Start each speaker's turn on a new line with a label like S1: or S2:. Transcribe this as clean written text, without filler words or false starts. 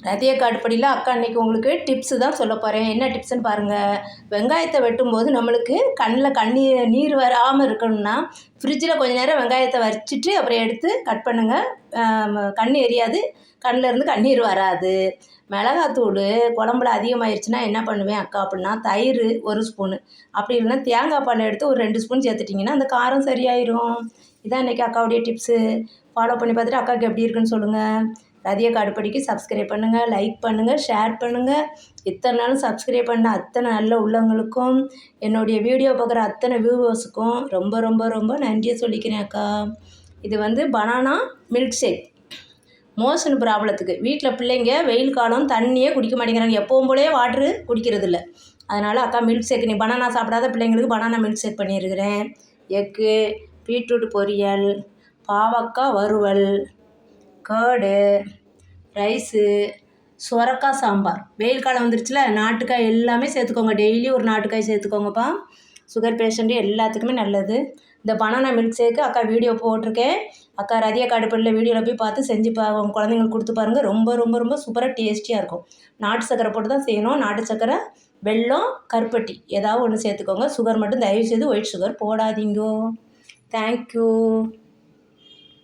S1: ரதிய காடுப்படியில் அக்கா அன்றைக்கி உங்களுக்கு டிப்ஸு தான் சொல்ல போகிறேன். என்ன டிப்ஸுன்னு பாருங்கள். வெங்காயத்தை வெட்டும்போது நம்மளுக்கு கண்ணில் நீர் வராமல் இருக்கணும்னா ஃப்ரிட்ஜில் கொஞ்சம் நேரம் வெங்காயத்தை வச்சுட்டு அப்புறம் எடுத்து கட் பண்ணுங்கள். கண் எரியாது, கண்ணிலேருந்து கண்ணீர் வராது. மிளகாத்தூள் குழம்புல அதிகமாகிடுச்சுன்னா என்ன பண்ணுவேன் அக்கா அப்படின்னா, தயிர் 1 ஸ்பூனு, அப்படி இல்லைன்னா தேங்காய் பால் எடுத்து ஒரு 2 ஸ்பூன் சேர்த்துட்டிங்கன்னா அந்த காரம் சரியாயிடும். இதான் இன்றைக்கி அக்காவுடைய டிப்ஸு. ஃபாலோ பண்ணி பார்த்துட்டு அக்காவுக்கு எப்படி இருக்குன்னு சொல்லுங்கள். ரதிய காடுப்படிக்கு சப்ஸ்கிரைப் பண்ணுங்கள், லைக் பண்ணுங்கள், ஷேர் பண்ணுங்கள். இத்தனை நாளும் சப்ஸ்கிரைப் பண்ண அத்தனை நல்ல உள்ளவங்களுக்கும் என்னுடைய வீடியோ பார்க்குற அத்தனை வியூவர்ஸுக்கும் ரொம்ப ரொம்ப ரொம்ப நன்றியை சொல்லிக்கிறேன் அக்கா. இது வந்து பனானா மில்க் ஷேக். மோஷன் ப்ராப்ளத்துக்கு வீட்டில் பிள்ளைங்க வெயில் காலம் தண்ணியே குடிக்க மாட்டேங்கிறாங்க, எப்பவும் போலே வாட்ரு குடிக்கிறது இல்லை. அதனால் அக்கா மில்க் ஷேக், நீ பனானா சாப்பிடாத பிள்ளைங்களுக்கு பனானா மில்க் ஷேக் பண்ணியிருக்கிறேன். எக்கு, பீட்ரூட் பொரியல், பாவக்காய் வறுவல், கேர்டு, ரைஸு, சுரக்காய் சாம்பார். வெயில் காலம் வந்துருச்சுல, நாட்டுக்காய் எல்லாமே சேர்த்துக்கோங்க. டெய்லி ஒரு நாட்டுக்காய் சேர்த்துக்கோங்கப்பா. சுகர் பேஷண்ட்டு எல்லாத்துக்குமே நல்லது. இந்த பனானா மில்க் ஷேக்கு அக்கா வீடியோ போட்டிருக்கேன். அக்கா ரதிய காடுப்படியில் வீடியோவில் போய் பார்த்து செஞ்சு உங்கள் குழந்தைங்களுக்கு கொடுத்து பாருங்கள். ரொம்ப ரொம்ப ரொம்ப சூப்பராக டேஸ்டியாக இருக்கும். நாட்டு சக்கரை போட்டு தான் செய்யணும். நாட்டு சக்கரை, வெல்லம், கருப்பட்டி ஏதாவது ஒன்று சேர்த்துக்கோங்க. சுகர் மட்டும் தயவுசெய்து ஒயிட் சுகர் போடாதீங்கோ. தேங்க்யூ.